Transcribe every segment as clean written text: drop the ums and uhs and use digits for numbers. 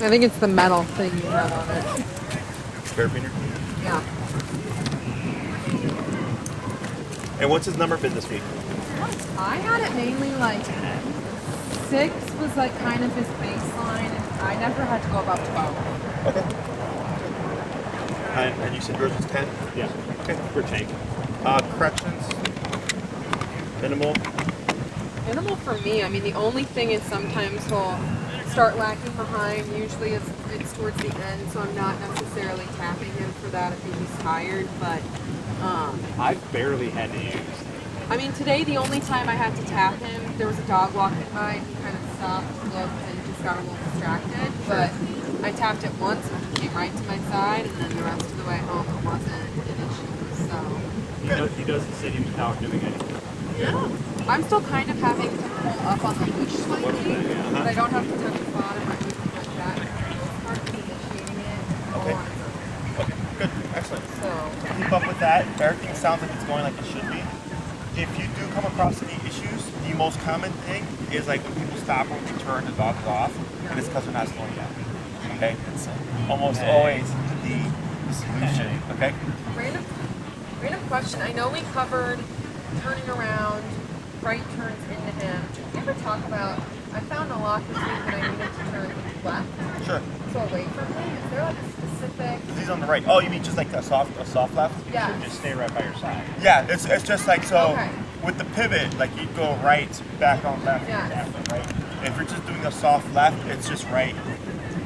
I think it's the metal thing you have on it. Carabiner? Yeah. And what's his number been this week? I had it mainly like 6 was like kind of his baseline, and I never had to go above 12. Okay. And you said yours was 10? Yeah. Okay. For tank. Corrections? Minimal? Minimal for me. I mean, the only thing is sometimes he'll start lacking behind. Usually it's towards the end, so I'm not necessarily tapping him for that if he's tired. But I barely had to use. I mean, today the only time I had to tap him, there was a dog walking by, and he kind of stopped, looked, and just got a little distracted. But I tapped it once, and he came right to my side, and then the rest of the way home it wasn't an issue. So He doesn't sit in without doing anything. yeah. I'm still kind of having to pull up on the leash slightly, but I don't have to touch the bottom or anything like that. For the most part, he's initiating it all Okay. on his own. Okay, good. Excellent. So, Keep up with that. Everything sounds like it's going like it should be. If you do come across any issues, the most common thing is like when people stop or they turn, the dog is off, and it's because they're not slowing down. Okay? It's almost always the solution. Okay? random question. I know we covered turning around, right turns into him. Did we ever talk about, I found a lot this week that I needed to turn left, Sure. so away from him. Is there like a specific? He's on the right. Oh, you mean just like a soft left? Yeah. Just stay right by your side. Yeah, it's just like so. Okay. With the pivot, like you'd go right, back on left, Yeah. left, right. If you're just doing a soft left, it's just right.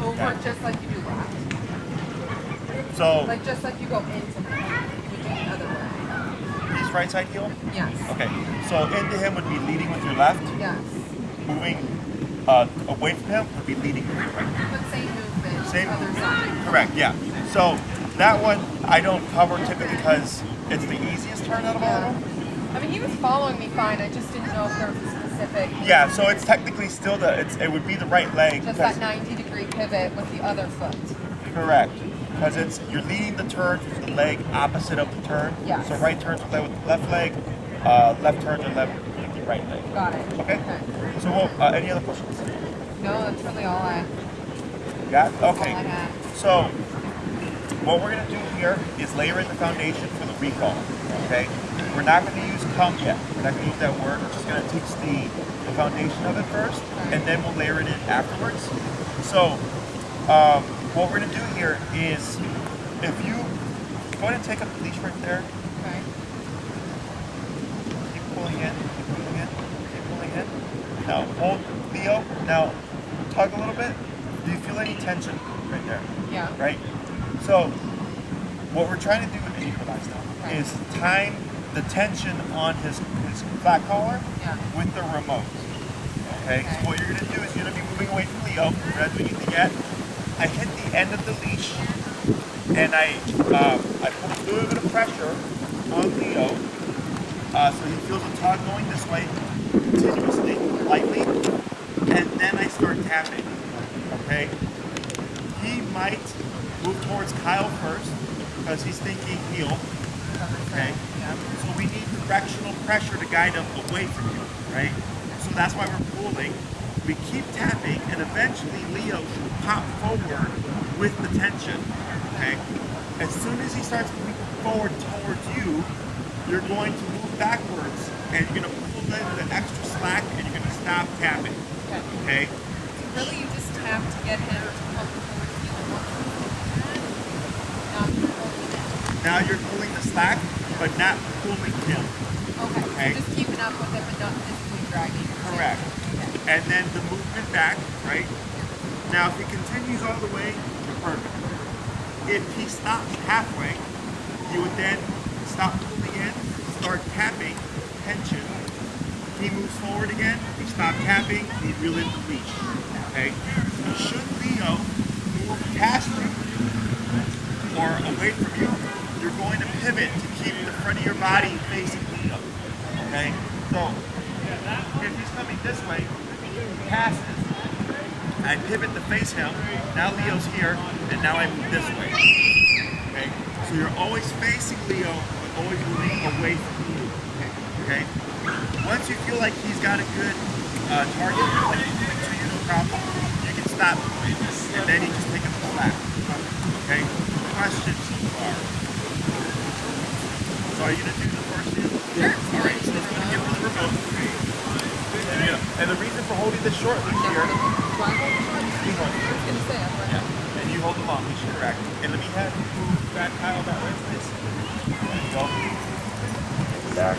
Over, Yeah. just like you do left. So Like just like you go into him, you would do the other way. he's right side heel. Yes. Okay. So into him would be leading with your left. Yes. Moving away from him would be leading with your right. But same movement, Same other side. Correct. Yeah. So that one I don't cover typically because it's the easiest turn out of all of them. I mean, he was following me fine. I just didn't know if there was a specific. Yeah. So it's technically still it would be the right leg. Just that 90-degree pivot with the other foot. Correct. Because you're leading the turn with the leg opposite of the turn. Yes. So right turns with the left leg, left turns are left with the right leg. Got it. Okay. So any other questions? No, that's really all I Got it? all I Okay. had. So what we're gonna do here is layer in the foundation for the recall. Okay. We're not gonna use come yet. We're not gonna use that word. We're just gonna teach the foundation of it first, and then we'll layer it in afterwards. So what we're gonna do here is, if you go ahead and take up the leash right there. Okay. Keep pulling in, keep pulling in, keep pulling in. Now hold Leo. Now tug a little bit. Do you feel any tension right there? Yeah. Right? So what we're trying to do with equalize now Okay. is time the tension on his flat collar Yeah. with the remote. Okay? Okay. So what you're gonna do is you're gonna be moving away from Leo. We're not doing anything yet. I hit the end of the leash and I put a little bit of pressure on Leo, so he feels a tug going this way continuously, lightly, and then I start tapping. Okay? He might move towards Kyle first because he's thinking heel. Okay? Yeah. So we need directional pressure to guide him away from you, right? So that's why we're pulling. We keep tapping, and eventually Leo should pop forward with the tension. Okay? As soon as he starts moving forward towards you, you're going to move backwards, and you're going to pull in the extra slack, and you're going to stop tapping. Okay. Okay? So really, you just tap to get him to come towards you. Not pulling it. Now you're pulling the slack, but not pulling him. Okay. Okay. So just keeping up with it, but not physically dragging. Correct. Okay. And then the movement back, right? Now, if he continues all the way, you're perfect. If he stops halfway, you would then stop pulling in, start tapping, tension. He moves forward again, you stop tapping, you reel in the leash. Okay? Should Leo move past you or away from you, you're going to pivot to keep the front of your body facing Leo. Okay? So, if he's coming this way, he passes. I pivot to face him. Now Leo's here, and now I move this way. Okay? So you're always facing Leo, but always moving away from you. Okay? Once you feel like he's got a good target, like he's moving to you, no problem, you can stop moving, and then you just take it flat. Okay? Questions so far? So are you going to do the first deal? Sure. All right, so let's go to give her the remote. And the reason for holding this short leash here, Do I hold the short? he holds I was gonna say, I'm right. and you hold the long leash, correct. And let me have you move back Kyle that way, please. There you go. Back.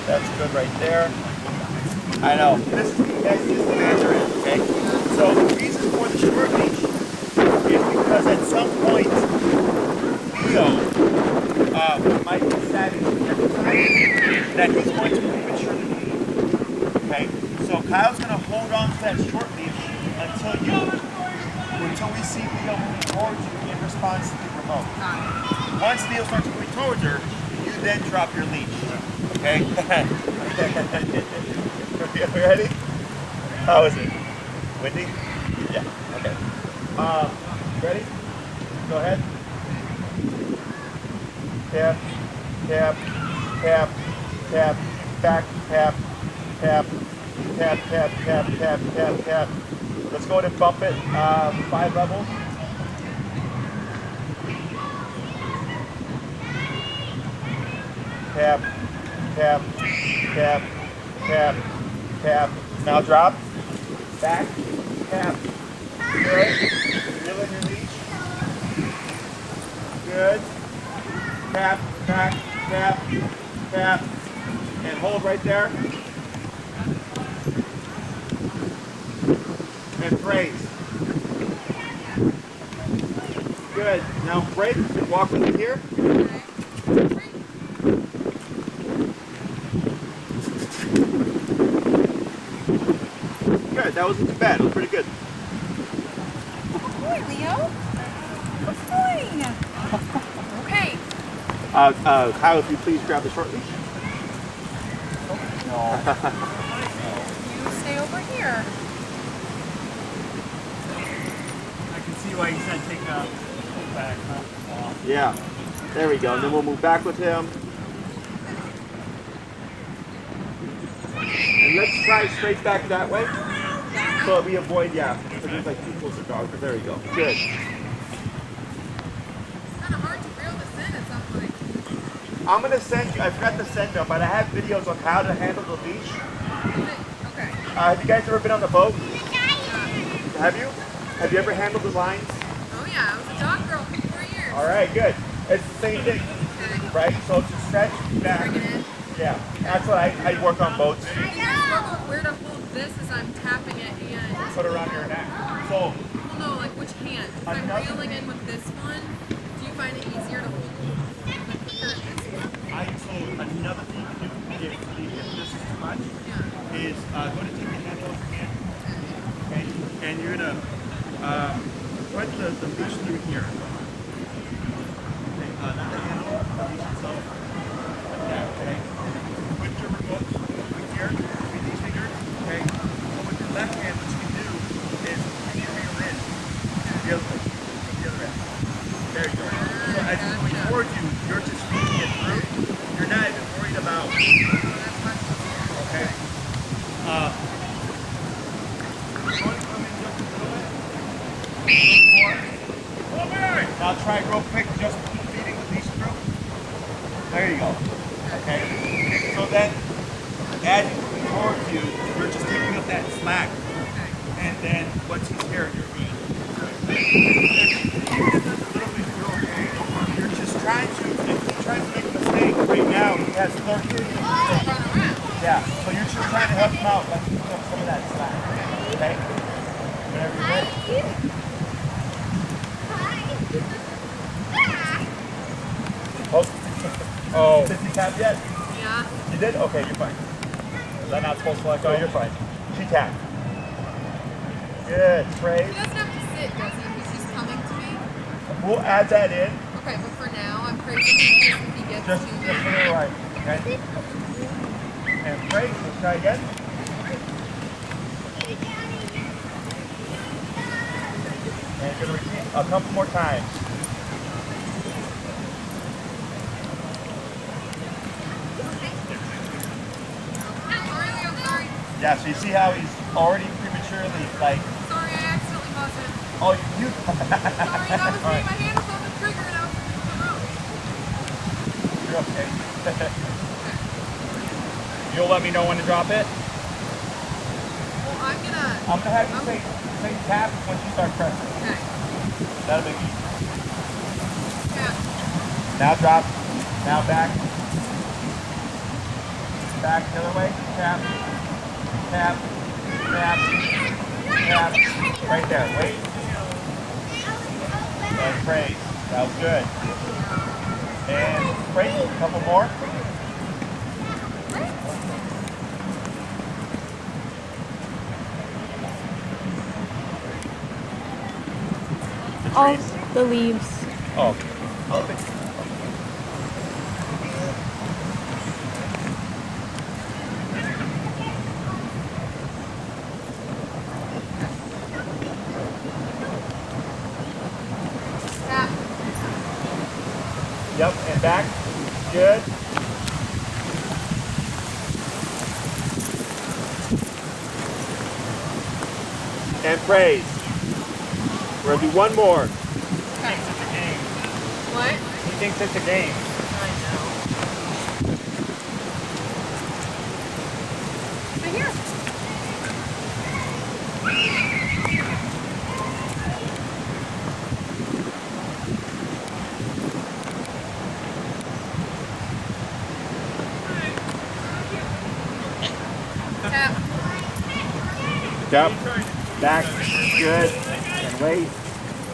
That's good right there. I know. This is the answer is, okay? So the reason for the short leash is because at some point, Leo might be savvy that he's going to prematurely leave. Okay? So Kyle's going to hold on to that short leash until we see Leo moving towards you in response to the remote. Once Leo starts moving towards her, you then drop your leash. Okay? Ready? How is it? Windy? Yeah. Okay. Ready? Go ahead. Tap, tap, tap, tap, back, tap, tap, tap, tap, tap, tap, tap, tap. Let's go ahead and bump it 5 levels. Tap, tap, tap, tap, tap. Now drop. Back, tap. Good. Feel in your leash. Good. Tap, tap, tap, tap. And hold right there. And praise. Good. Now break and walk with me here. Good. That wasn't too bad. It was pretty good. Good boy, Leo. Good boy. Okay. Kyle, if you please grab the short leash. No. You stay over here. I can see why he said take a pull back, huh? Yeah. There we go. And then we'll move back with him. And let's try straight back that way. So that we avoid, because there's like too close to dogs. But there we go. Good. It's kind of hard to reel this in at some point. I'm going to send you, I forgot to send them, but I have videos on how to handle the leash. Okay. Have you guys ever been on the boat? Have you? Have you ever handled the lines? Oh yeah, I was a dog girl for 4 years. All right, good. It's the same thing, Okay. right? So to stretch back. Bring it in. Yeah, that's what I work on boats. I think I struggle with where to hold this as I'm tapping it and... Put around your neck. So, Well, no, like which hand? If I'm reeling in with this one, do you find it easier to hold the quicker this one? so another thing you can do if this is too much Yeah. is go to take the handle off your hand. Okay? And you're gonna put the leash through here. Okay, not the handle, the leash itself. Like that, okay? Put your remote through here with these fingers, okay? So with your left hand, what you can do is reel in the other way, from the other end. There you go. So as you're going towards you, you're just feeding it through. You're not even worried about. Okay. Now try real quick, just feeding the leash through. There you go. Okay. So then, as he's moving towards you, you're just taking up that slack. And then once he's here, you're good. Even if there's a little bit, you're okay. You're just trying to, if he's trying to make a mistake right now, he has 30. Yeah. So you're just trying to help him out, let him pick up some of that slack. Okay? Whenever you're ready. Oh. Did you tap yet? Yeah. You did? Okay, you're fine. Is that not supposed to let go? You're fine. She tapped. Good. Praise. He doesn't have to sit, does he? He's just coming to me. We'll add that in. Okay, but for now, I'm praising him just if he gets Just to for me. the right. Okay? And praise. Let's try again. And going to repeat a couple more times. I'm sorry. Yeah, so you see how he's already prematurely, like, Sorry, I accidentally buzzed him. oh, you. Sorry, that was me. My hand was on the trigger and I was in the room. You're okay. You'll let me know when to drop it? Well, I'm gonna have you say tap when you start pressing. Okay. That'll make it easy. Yeah. Now drop. Now back. Back the other way. Tap. Tap. Tap. Tap. Right there. Wait. And praise. That was good. And praise. A couple more. All the leaves. Oh. Tap. Yep, and back. Good. And praise. We're gonna do one more. Okay. It's a game. What? He thinks it's a game. I know. Right here. Tap. Tap. Back. Good. And wait.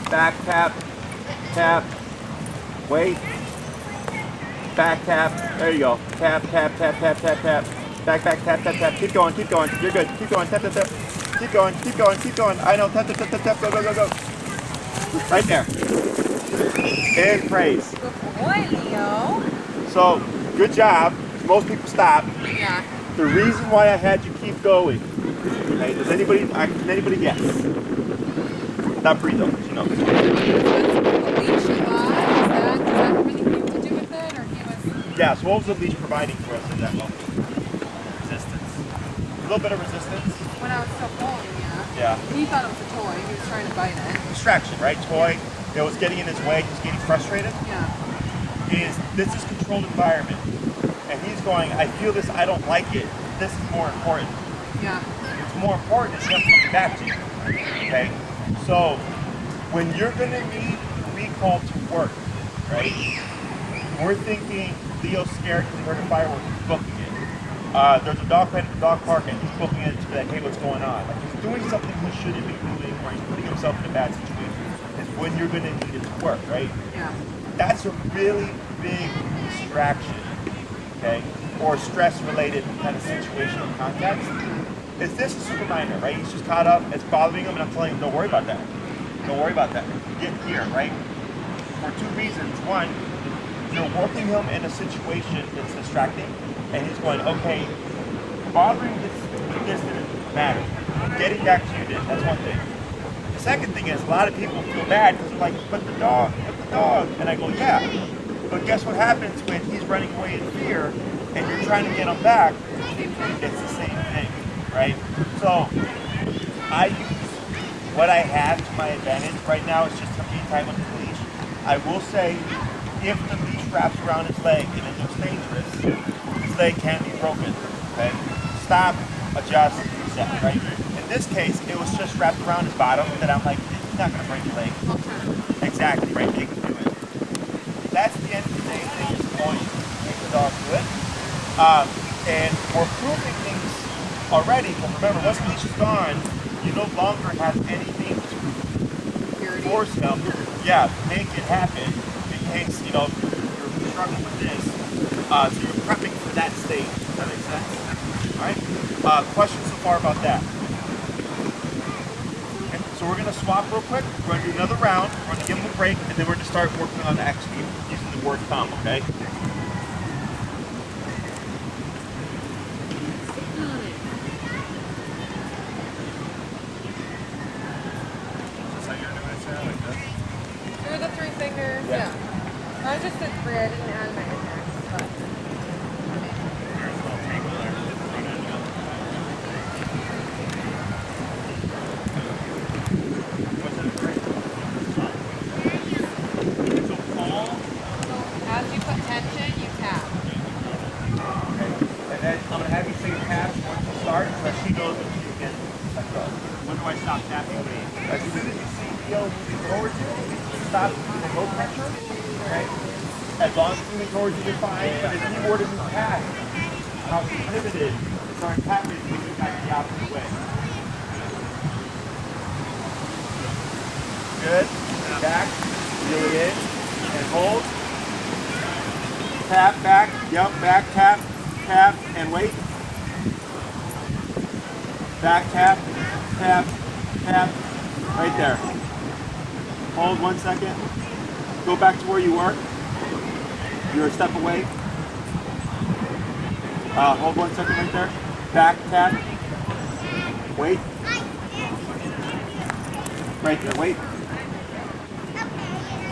Back tap. Tap. Wait. Back tap. There you go. Tap, tap, tap, tap, tap, tap. Back, back, tap, tap, tap. Keep going, keep going. You're good. Keep going. Tap, tap, tap. Keep going, keep going, keep going. I know. Tap, tap, tap, tap, tap. Go, go, go, go. Right there. And praise. Good boy, Leo. So, good job. Most people stop. Yeah. The reason why I had you keep going. Okay, can anybody guess? Not breathe though, you know. Because of the leash he got, does that have anything to do with it, or he was... Yeah, so what was the leash providing for us at that moment? Resistance. A little bit of resistance. When I was still pulling, yeah. Yeah. He thought it was a toy. He was trying to bite it. Distraction, right? Toy. It was getting in his way. He was getting frustrated. Yeah. This is controlled environment. And he's going, I feel this, I don't like it. This is more important. Yeah. What's more important is him coming back to you. Okay? So, when you're going to need recall to work, right? We're thinking Leo's scared because he heard a firework, he's booking it. There's a dog at the dog park and he's booking it to be like, hey, what's going on? Like he's doing something he shouldn't be doing or he's putting himself in a bad situation. Is when you're going to need it to work, right? Yeah. That's a really big distraction, okay? Or stress-related kind of situation or context. Is this a super minor, right? He's just caught up, it's bothering him, and I'm telling him, don't worry about that. Don't worry about that. Get here, right? For two reasons. One, you're working him in a situation that's distracting, and he's going, okay, bothering this didn't matter. Getting back to you did. That's one thing. The second thing is, a lot of people feel bad because they're like, but the dog. And I go, yeah. But guess what happens when he's running away in fear and you're trying to get him back? It's the same thing, right? So I use what I have to my advantage. Right now it's just me time with the leash. I will say, if the leash wraps around his leg and it looks dangerous, his leg can be broken, okay? Stop, adjust, reset, right? In this case, it was just wrapped around his bottom that I'm like, he's not gonna break your leg. Okay. Exactly, right? They can do it. That's the end of the day. They just point, make the dog do it. And we're proving things already, but remember, once the leash is gone, you no longer have anything to force him, make it happen in case, you're struggling with this. So you're prepping for that stage. Does that make sense? All right? Questions so far about that? Okay, so we're going to swap real quick. We're going to do another round. We're going to give him a break, and then we're going to start working on actually using the word come, okay? Through the three fingers, yeah. I just did three, I didn't add my index, but... then I'm gonna have you say pass once you start, so she knows when she can let go. When do I stop tapping? As soon as you see Leo moving towards you, stop using low pressure. Okay. As long as it's moving towards you, you're fine. But if you were to move past, how she pivoted, start tapping, you can back the opposite way. Good. Back. Reel it in. And hold. Tap, back. Yep, back, tap, tap, and wait. Back, tap, tap, tap. Right there. Hold 1 second. Go back to where you were. You're a step away. Hold 1 second right there. Back, tap. Wait. Right there, wait.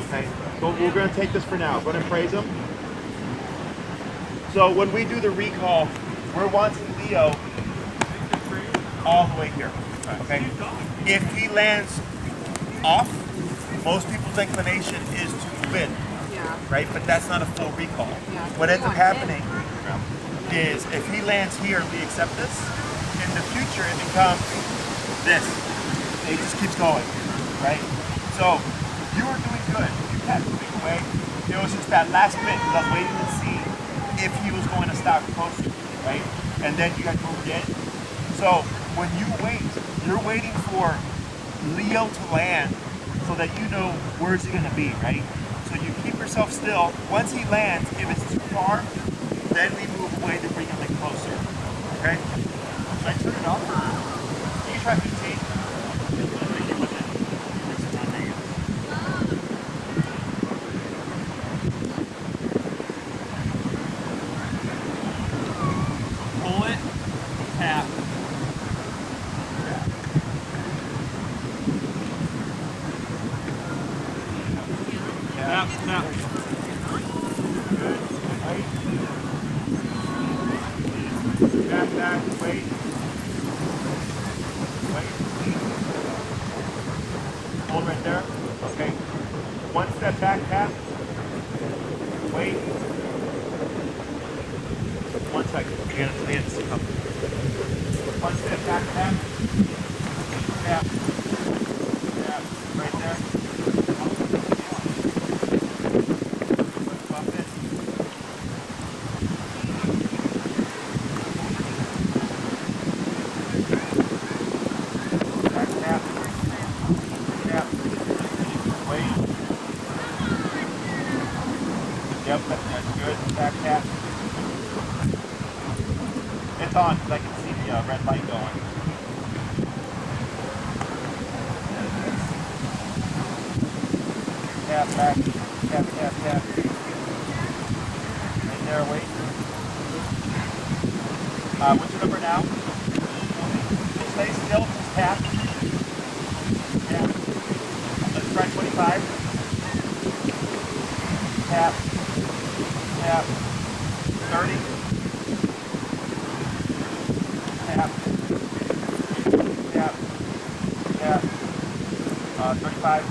Okay, so we're going to take this for now. Go ahead and praise him. So when we do the recall, we're wanting Leo all the way here. Okay. If he lands off, most people's inclination is to move in, Yeah. right? But that's not a full recall. Yeah. What ends up You want happening is if he lands here and we accept this, in the future it becomes this. It just keeps going, right? So you were doing good. You kept moving away. It was just that last bit because I was waiting to see if he was going to stop closer, right? And then you guys moved in. So when you wait, you're waiting for Leo to land so that you know where's he gonna be, right? So you keep yourself still. Once he lands, if it's too far, then we move away to bring him in closer, okay? Should I turn it off or? You can try 15. Pull it, tap. Tap, tap. Good. Right. Back, back, wait. Wait. Hold right there. Okay. One step back, tap. Wait. 1 second. Hands come. One step back, tap. Tap. Tap. Right there. Bump it. Back, tap. Tap. Wait. Yep, that's good. Back, tap. It's on because I can see the red light going. Tap, back, tap, tap, tap. Right there, wait. What's your number now? Stay still, just tap. Tap. Let's try 25. Tap. Tap. 30. Tap. Tap. Tap. 35.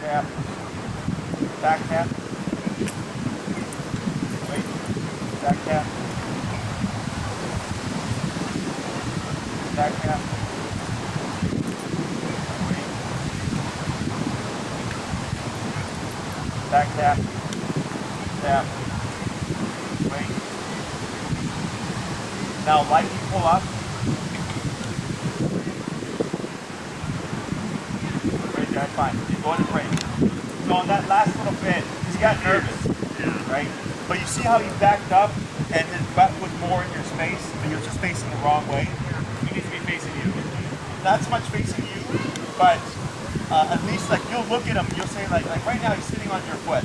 Tap. Back tap. Wait. Back tap. Back tap. Wait. Back tap. Tap. Wait. Now lightly pull up. Right there, fine. You're going to break. So on that last little bit, he got nervous, right? But you see how he backed up and his butt was more in your space, but you're just facing the wrong way? He needs to be facing you. Not so much facing you, but at least like you'll look at him and you'll say like right now he's sitting on your foot,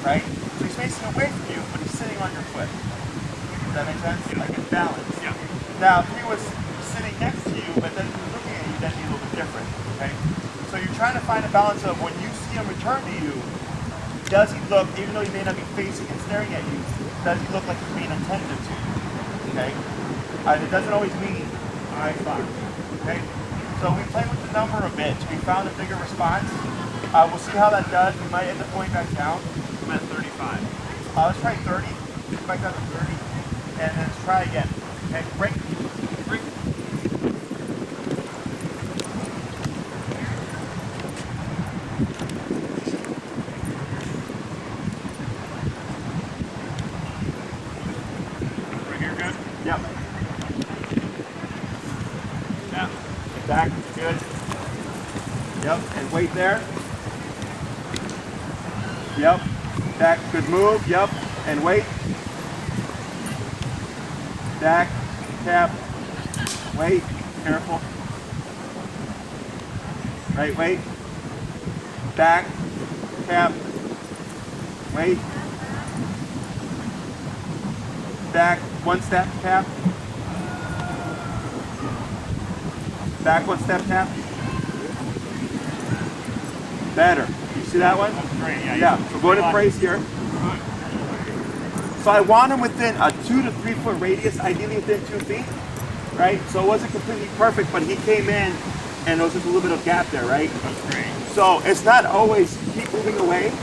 right? So he's facing away from you, but he's sitting on your foot. Does that make sense? Like in balance. Yeah. Now if he was sitting next to you, but then he was looking at you, that'd be a little bit different, okay? So you're trying to find a balance of when you see him return to you, does he look, even though he may not be facing and staring at you, does he look like he's being attentive to you, okay? It doesn't always mean eyes locked, okay? So we played with the number a bit. We found a bigger response. We'll see how that does. We might end up going back down. I'm at 35. let's try 30. Go back down to 30. And then let's try again. Okay, break. Break. Right here, good? Yep. Yeah. Back, good. Yep, and wait there. Yep. Back, good move. Yep, and wait. Back, tap, wait, careful. Right, wait. Back, tap, wait. Back, one step, tap. Back, one step, tap. Better. You see that one? That's great. Yeah. Yeah, so go to praise here. So I want him within a 2 to 3 foot radius, ideally within 2 feet, right? So it wasn't completely perfect, but he came in and there was just a little bit of gap there, right? That's great. So it's not always keep moving away,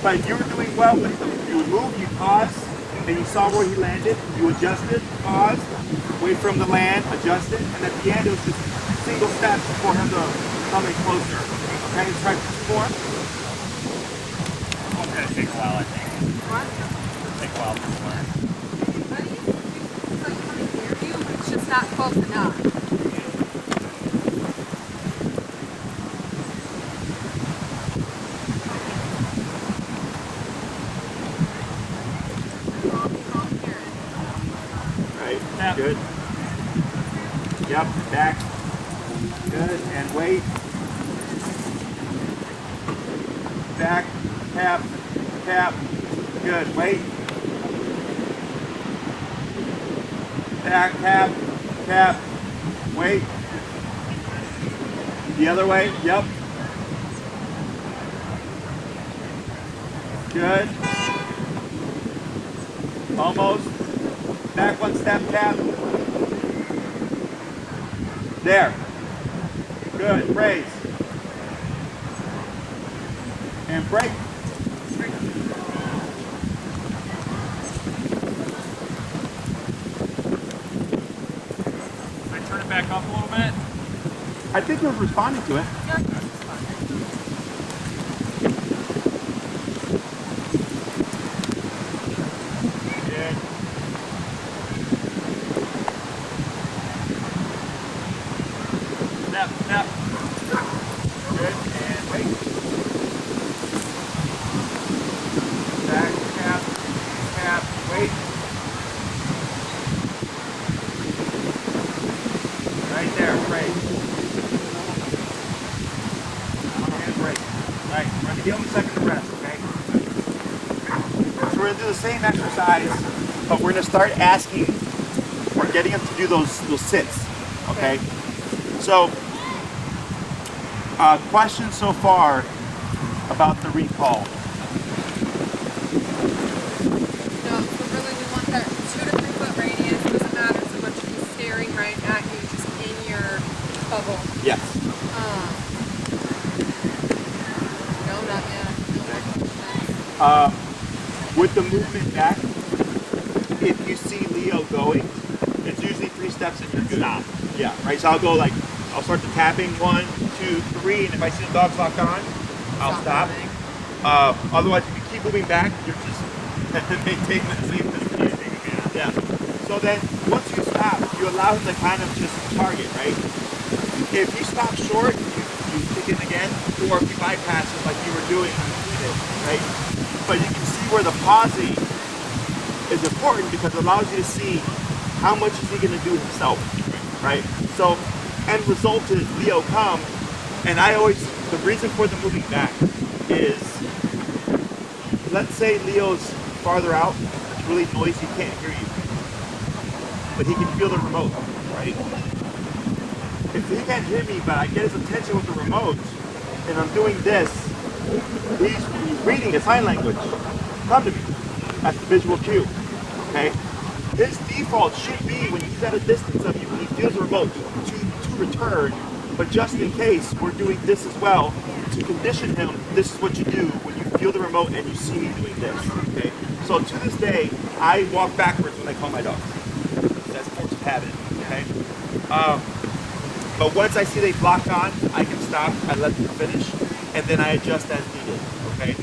but you were doing well with him. You would move, you pause, and you saw where he landed, you adjusted, pause, wait for him to land, adjust it, and at the end it was just single steps for him to come in closer. Okay, let's try this more. It's gonna take a while, I think. What? It'll take a while to learn. Buddy, it's like coming near you, but it's just not close enough. Right, Tap. good. Yep, back. Good, and wait. Back, tap, tap. Good, wait. Back, tap, tap, wait. The other way, yep. Good. Almost. Back one step, tap. There. Good, raise. And break. Can I turn it back up a little bit? I think he was responding to it. Good. Step, step. Good, and wait. Back, tap, tap, wait. Right there, break. And break. Right, we're gonna give him a second to rest, okay? So we're gonna do the same exercise, but we're gonna start asking or getting him to do those sits, okay? So, questions so far about the recall? No, so really we want that 2 to 3 foot radius. It doesn't matter so much if he's staring right at you, just in your bubble. Yes. No, not yet. With the movement back, if you see Leo going, it's usually 3 steps and you're good. Stop. Yeah, right. So I'll go like, I'll start the tapping, 1, 2, 3, and if I see the dogs lock on, I'll stop. moving. Otherwise, if you keep moving back, you're just maintaining the same distance. Yeah. So then, once you stop, you allow him to kind of just target, right? If you stop short, you kick it again, or if you bypass it like you were doing, right? But you can see where the pausing is important because it allows you to see how much is he going to do himself, right? So, end result is Leo come, and the reason for the moving back is, let's say Leo's farther out, it's really noisy, he can't hear you, but he can feel the remote, right? If he can't hear me, but I get his attention with the remote, and I'm doing this, he's reading a sign language. Come to me. That's the visual cue, okay? His default should be, when he's at a distance of you, when he feels the remote, to return, but just in case, we're doing this as well, to condition him, this is what you do when you feel the remote and you see me doing this, okay? So to this day, I walk backwards when I call my dogs. That's force of habit, okay? But once I see they block on, I can stop, I let them finish, and then I adjust as needed, okay?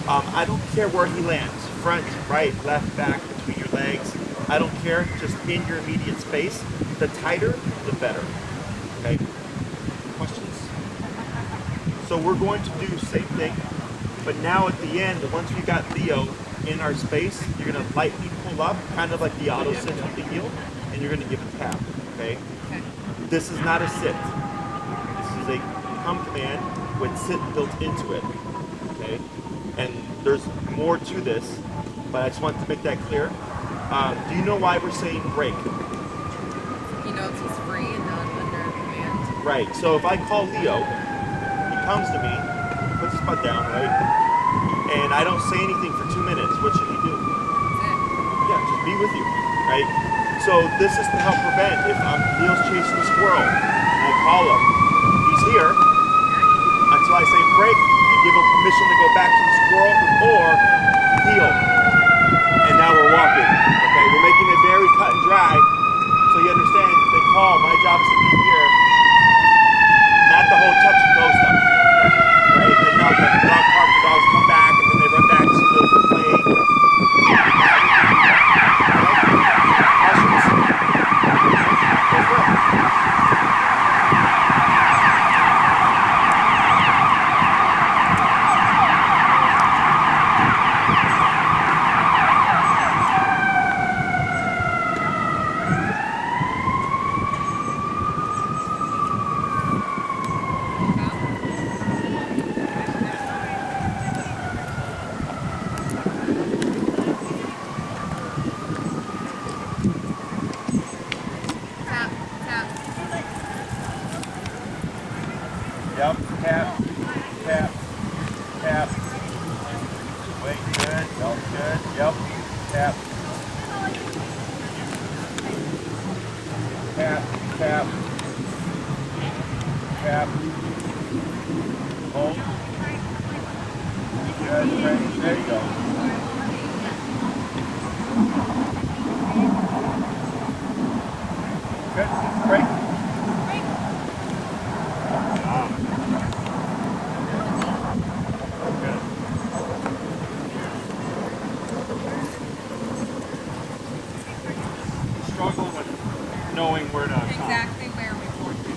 I don't care where he lands, front, right, left, back, between your legs. I don't care, just in your immediate space. The tighter, the better, okay? Questions? So we're going to do the same thing, but now at the end, once we got Leo in our space, you're gonna lightly pull up, kind of like the auto sit with the heel, and you're gonna give a tap, okay? This is not a sit. This is a come command with sit built into it, okay? And there's more to this, but I just want to make that clear. Do you know why we're saying break? He knows he's free and not under command. Right, so if I call Leo, he comes to me, puts his butt down, right? And I don't say anything for 2 minutes. What should he do? That's Yeah, just be with you, right? So this is to help prevent if Leo's chasing a squirrel and I call him, he's here until I say break and give him permission to go back to the squirrel or heel. And now we're walking, okay? We're making it very cut and dry so you understand if they call, my job is to be here, not the whole touch and go stuff, right? They know that the dog park, the dogs come back and then they run back to the play. Tap, tap. Yep, tap, tap, tap. Wait, good, yep, tap. Tap, tap, tap. Hold. Good, great, there you go. Good, break. Good. Struggle with knowing where to come. Exactly where we want to.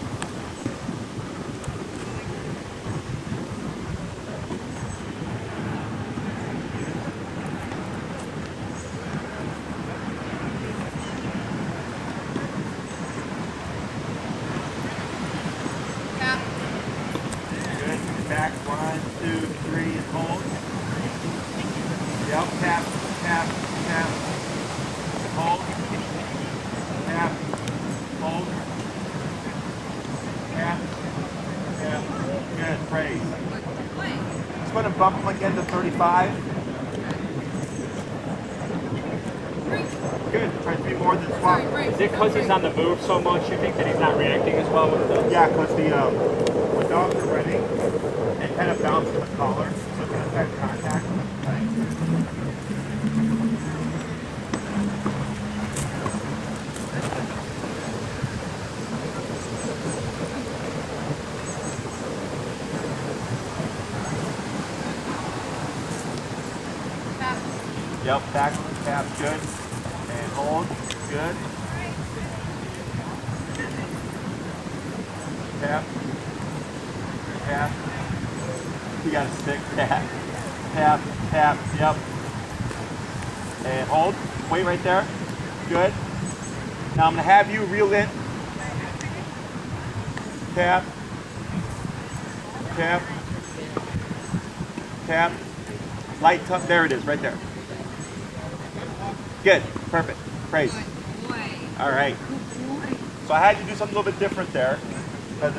Tap. Good. Back, 1, 2, 3, and hold. Yep, tap, tap, tap. Hold. Tap. Hold. Tap. Tap. Good. Praise. Just going to bump him again to 35. Good. Try to be more than swap. Is it because he's on the move so much, you think that he's not reacting as well with the... Yeah, because the when dogs are running, it kind of bounces the collar, so it can affect contact. Tap. Yep, back tap, good. And hold, good. Tap. Tap. You got a stick, tap. Tap, tap, yep. And hold, wait right there. Good. Now I'm gonna have you reel in. Tap. Tap. Tap. Light touch, there it is, right there. Good, perfect, praise. All right. So I had to do something a little bit different there. Because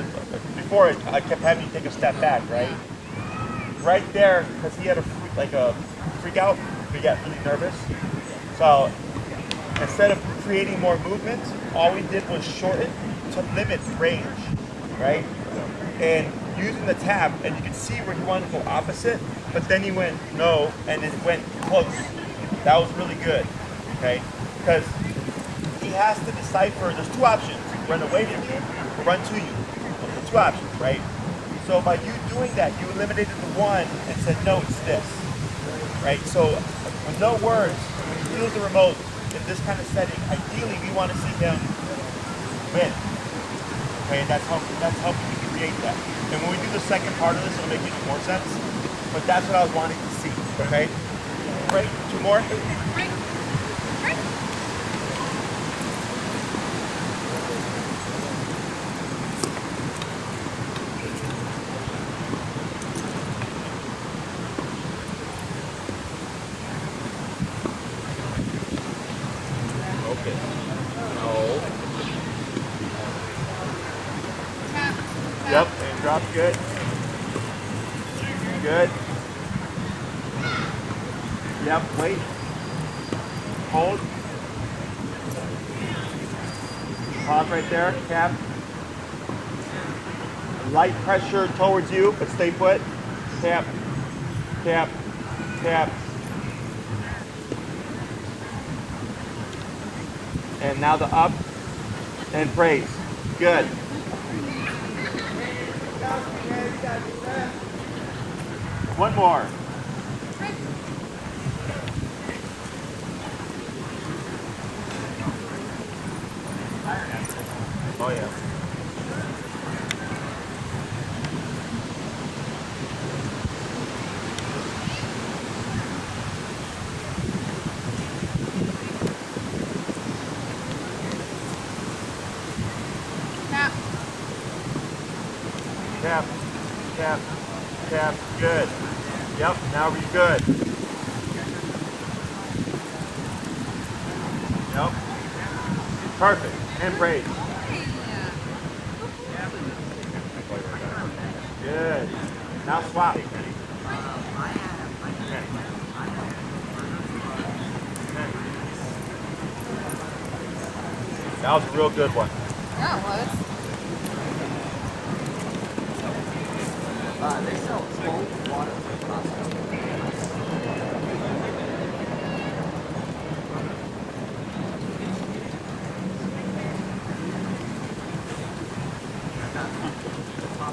before I kept having you take a step back, right? Right there, because he had a freak out, he got really nervous. So instead of creating more movement, all we did was shorten to limit range, right? And using the tap, and you could see where he wanted to go opposite, but then he went no, and it went close. That was really good, okay? Because he has to decipher, there's two options, run away from you or run to you. Those are the two options, right? So by you doing that, you eliminated the one and said, no, it's this, right? So with no words, when he feels the remote in this kind of setting, ideally we want to see him win, okay? And that's helping you create that. And when we do the second part of this, it'll make even more sense, but that's what I was wanting to see, okay? Great, two more. Okay. No. Yep, and drop good. Good. Yep, wait. Hold. Pause right there, tap. Light pressure towards you, but stay put. Tap, tap, tap. And now the up and praise. Good. One more. Oh yeah. Tap. Tap, tap, tap. Good. Yep, now we're good. Yep. Perfect. And praise. Good. Now swap. That was a real good one. Yeah, it was. They sell cold water for Costco.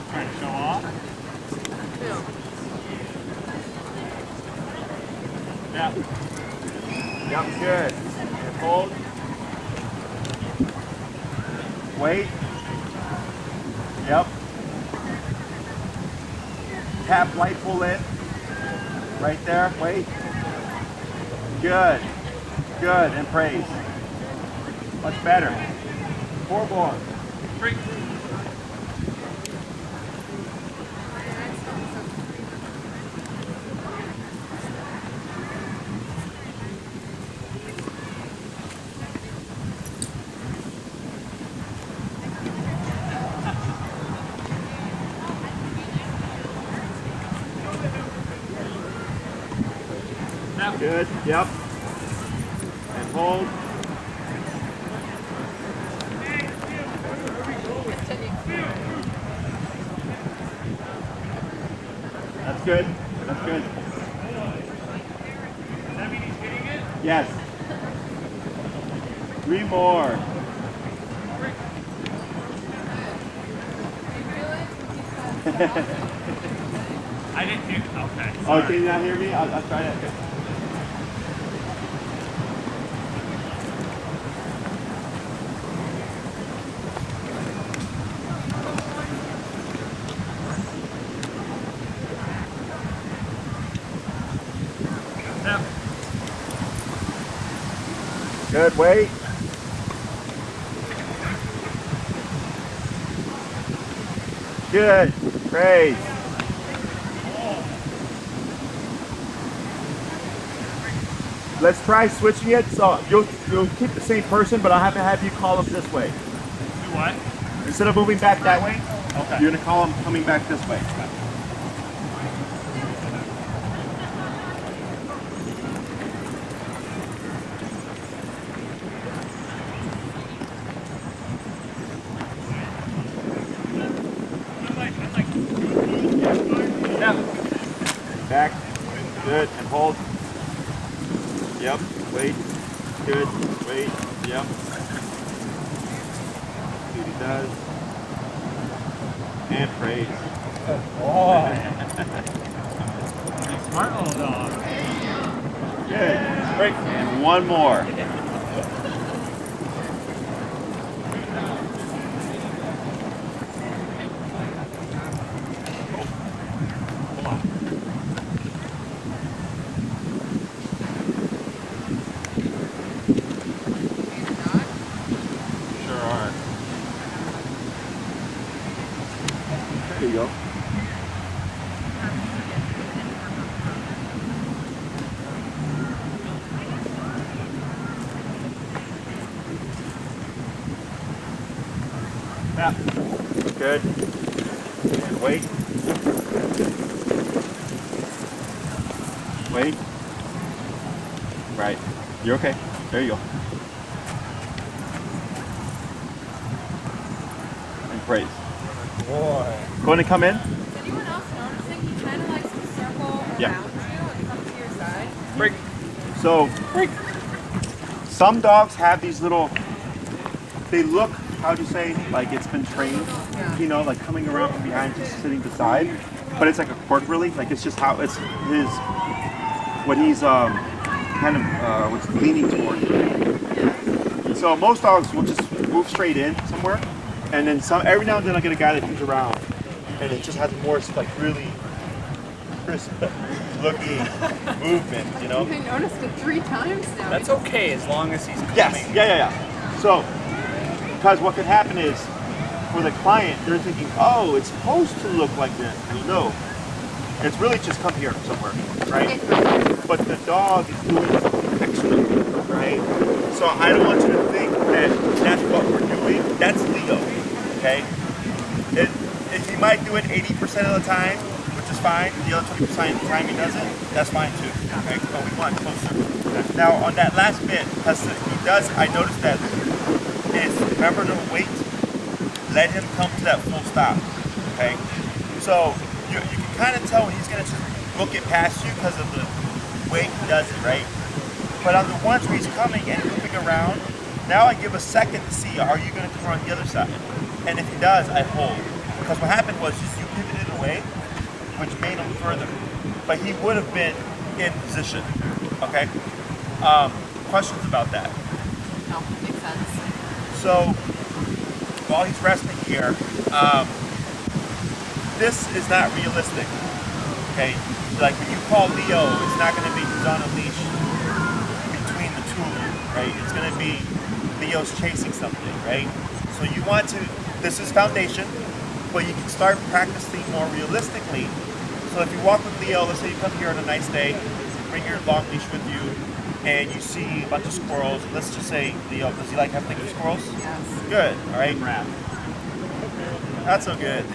Trying to show off. Yeah. Yeah. Yep, good. And hold. Wait. Yep. Tap light pull in. Right there. Wait. Good. Good. And praise. Much better. 4 more. Break. Good. Yep. And hold. That's good. That's good. Does that mean he's hitting it? Yes. 3 more. I didn't hear. Okay. Oh, Sorry. can you not hear me? I'll try that. Tap. Good. Wait. Good. Praise. Let's try switching it. So you'll keep the same person, but I'll have to have you call them this way. Do what? Instead of moving back that way, Okay. you're gonna call them coming back this way. Yeah. Back. Good. And hold. Yep. Wait. Good. Wait. Yep. See what he does. And praise. Oh. Smart little dog. Good. Break. And one more. Sure are. There you go. Yeah. Good. And wait. Wait. Right. You're okay. There you go. And praise. Boy. Go ahead and come in. Is anyone else noticing he kind of likes to circle around Yeah. you and come to your side? Break. So, some dogs have these little, they look, how do you say, like it's been trained, you know, like coming around from behind, just sitting beside. But it's like a quirk, really. Like it's just how it's his, what he's kind of what's leaning toward. So most dogs will just move straight in somewhere, and then some. Every now and then I get a guy that comes around, and it just has more like really crisp looking movement, you know. I noticed it 3 times now. That's okay as long as he's coming. Yes. Yeah. So, because what could happen is, for the client, they're thinking, oh, it's supposed to look like this. Well, no, it's really just come here somewhere, right? But the dog is doing something extra, right? So I don't want you to think that that's what we're doing. That's Leo, okay? If he might do it 80% of the time, which is fine, the other 20% of the time he doesn't, that's fine too, okay? But we want closer. Now, on that last bit, because he does, I noticed that is remember to wait, let him come to that full stop, okay? So you can kind of tell when he's gonna just book it past you because of the way he does it, right? But on the ones where he's coming and moving around, now I give a second to see, are you gonna come around the other side? And if he does, I hold. Because what happened was just you pivoted away, which made him further. But he would have been in position, okay? Questions about that? No, makes sense. So, while he's resting here, this is not realistic, okay? Like when you call Leo, it's not gonna be he's on a leash between the two of you, right? It's gonna be Leo's chasing something, right? So you want to, this is foundation, but you can start practicing more realistically. So if you walk with Leo, let's say you come here on a nice day, bring your long leash with you, and you see a bunch of squirrels. Let's just say, Leo, does he like hunting with squirrels? Yes. Good, all right? Not so good.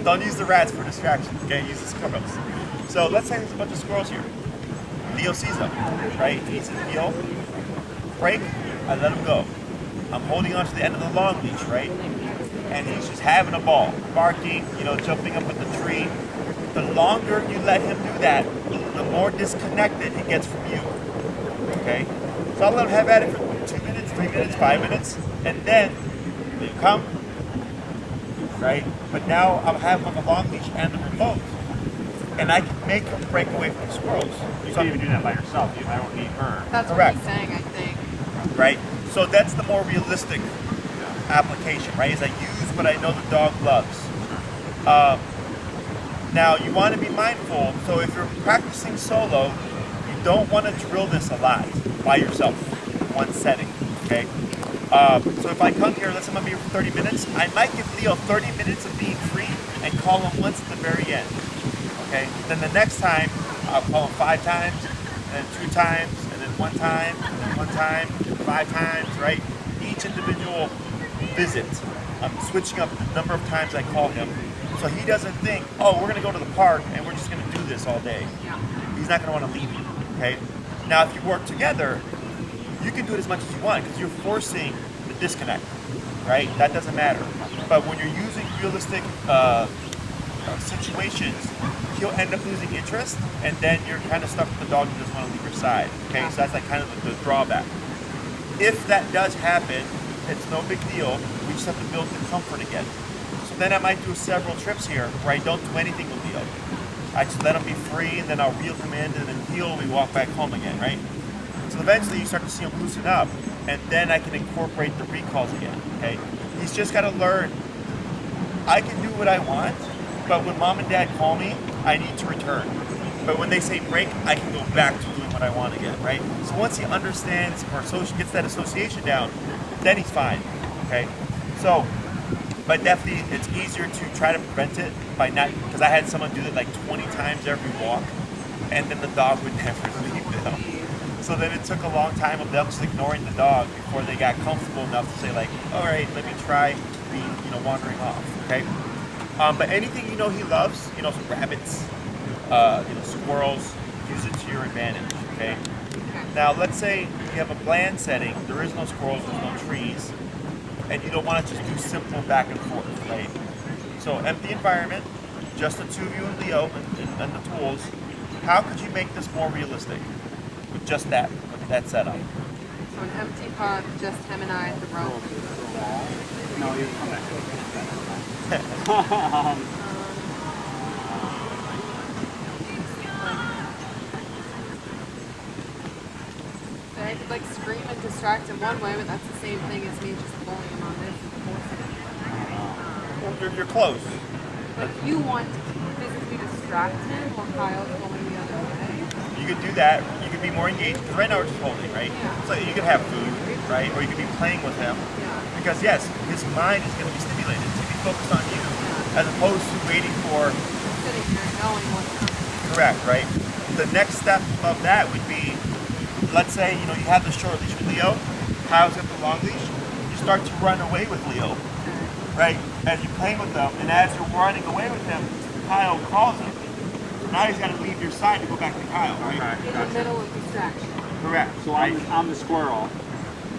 Don't use the rats for distraction, okay? Use the squirrels. So let's say there's a bunch of squirrels here. Leo sees them, right? He sees Leo, break, I let him go. I'm holding on to the end of the long leash, right? And he's just having a ball, barking, you know, jumping up at the tree. The longer you let him do that, the more disconnected he gets from you, okay? So I'll let him have at it for 2 minutes, 3 minutes, 5 minutes, and then you come, right? But now I'll have him on the long leash and the remote, and I can make him break away from the squirrels. You can even do that by yourself. I don't need her. That's Correct. what he's saying, I think. Right? So that's the more realistic application, right? Is I use what I know the dog loves. Now you want to be mindful, so if you're practicing solo, you don't want to drill this a lot by yourself, in one setting, okay? So if I come here, let's say I'm going to be here for 30 minutes, I might give Leo 30 minutes of being free and call him once at the very end, okay? Then the next time, I'll call him 5 times, and then 2 times, and then 1 time, and then 1 time, 5 times, right? Each individual visit, I'm switching up the number of times I call him, so he doesn't think, oh, we're gonna go to the park and we're just gonna do this all day. He's not gonna wanna leave you, okay? Now, if you work together, you can do it as much as you want because you're forcing the disconnect, right? That doesn't matter. But when you're using realistic situations, he'll end up losing interest, and then you're kind of stuck with the dog who doesn't want to leave your side. Okay, so that's like kind of the drawback. If that does happen, it's no big deal. We just have to build the comfort again. So then I might do several trips here where I don't do anything with Leo. I just let him be free, and then I'll reel him in, and then heel, we walk back home again, right? So eventually you start to see him loosen up, and then I can incorporate the recalls again, okay? He's just got to learn, I can do what I want, but when mom and dad call me, I need to return. But when they say break, I can go back to doing what I want again, right? So once he understands or gets that association down, then he's fine, okay? So, but definitely it's easier to try to prevent it by not, because I had someone do it like 20 times every walk, and then the dog would never leave them. So then it took a long time of them just ignoring the dog before they got comfortable enough to say like, all right, let me try being, wandering off, okay? But anything he loves, so rabbits, squirrels, use it to your advantage, okay? Now let's say you have a bland setting, there is no squirrels, there's no trees, and you don't want to just do simple back and forth, right? So empty environment, just the two of you and Leo and the tools. How could you make this more realistic with just that, setup? So an empty pub, just him and I at the rope. No, you come back. So I could scream and distract him one way, but that's the same thing as me just bullying him on this and forcing him. You're close. But you want to physically distract him while Kyle's going the other way? You could do that. You could be more engaged, because right now we're just holding, right? Yeah. So you could have food, right? Or you could be playing with him. Yeah. Because yes, his mind is going to be stimulated to be focused on you, as opposed to waiting for. Sitting here knowing what's coming. Correct, right? The next step of that would be, let's say you have the short leash with Leo, Kyle's got the long leash. You start to run away with Leo, right? As you're playing with them, and as you're running away with him, Kyle calls him. Now he's got to leave your side to go back to Kyle, right? In the middle of distraction. Correct. So I'm the squirrel.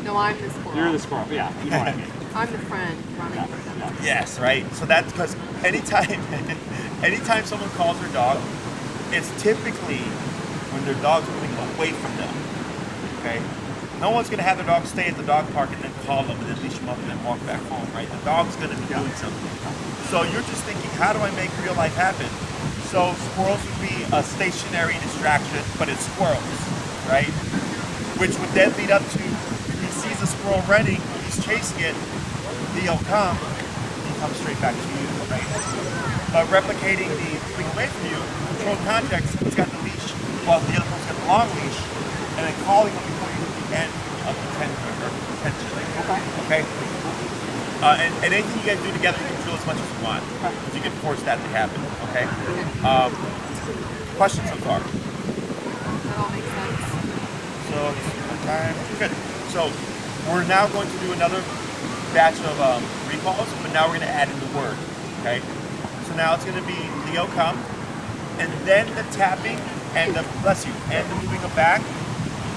No, I'm the squirrel. You're the squirrel. Yeah, you know what I mean. I'm the friend running with them. Yes, right. So that's because anytime someone calls their dog, it's typically when their dog's moving away from them. Okay? No one's gonna have their dog stay at the dog park and then call them and then leash them up and then walk back home, right? The dog's gonna be doing something. So you're just thinking, how do I make real life happen? So squirrels would be a stationary distraction, but it's squirrels, right? Which would then lead up to, he sees a squirrel running, he's chasing it, Leo come, he comes straight back to you, right? But replicating the moving away from you, controlled context, he's got the leash, while the other one's got the long leash, and then calling him before you hit the end of the tension. Okay? And anything you guys do together, you can drill as much as you want. Because you can force that to happen, okay? Questions so far? That all makes sense. So, time. Good. So, we're now going to do another batch of recalls, but now we're going to add in the word, okay? So now it's going to be Leo come, and then the tapping and the, bless you, and the moving them back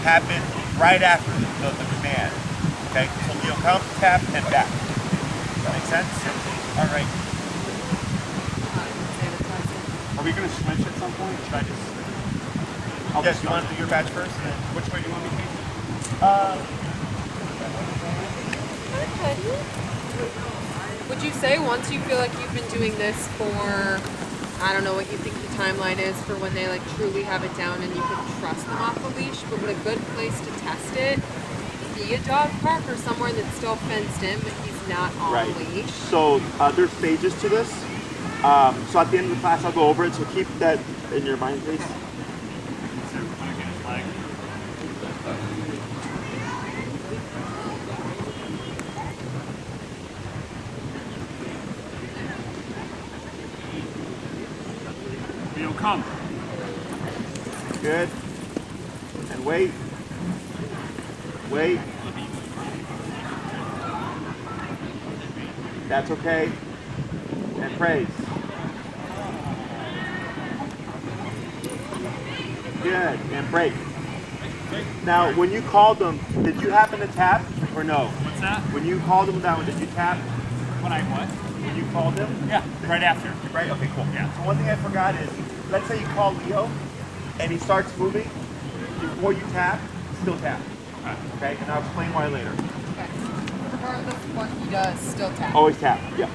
happen right after the command, okay? So Leo come, tap, and back. Does that make sense? All right. Are we going to switch at some point? Should I just? Yes, you want to do your batch first? And then, Which way do you want me to take? Would you say once you feel like you've been doing this for, I don't know what you think the timeline is for when they truly have it down and you can trust them off the leash, but would a good place to test it be a dog park or somewhere that's still fenced in but he's not on leash? So there's stages to this. So at the end of the class, I'll go over it. So keep that in your mind, please. Leo, come. Good. And wait. Wait. That's okay. And praise. Good. And break. Now, when you called them, did you happen to tap or no? What's that? When you called them that one, did you tap? When I what? when you called him? Yeah, right after. Right? Okay, cool. Yeah. So one thing I forgot is, let's say you call Leo and he starts moving, before you tap, still tap. Okay? And I'll explain why later. Okay. Regardless of what he does, still tap. Always tap. Yep.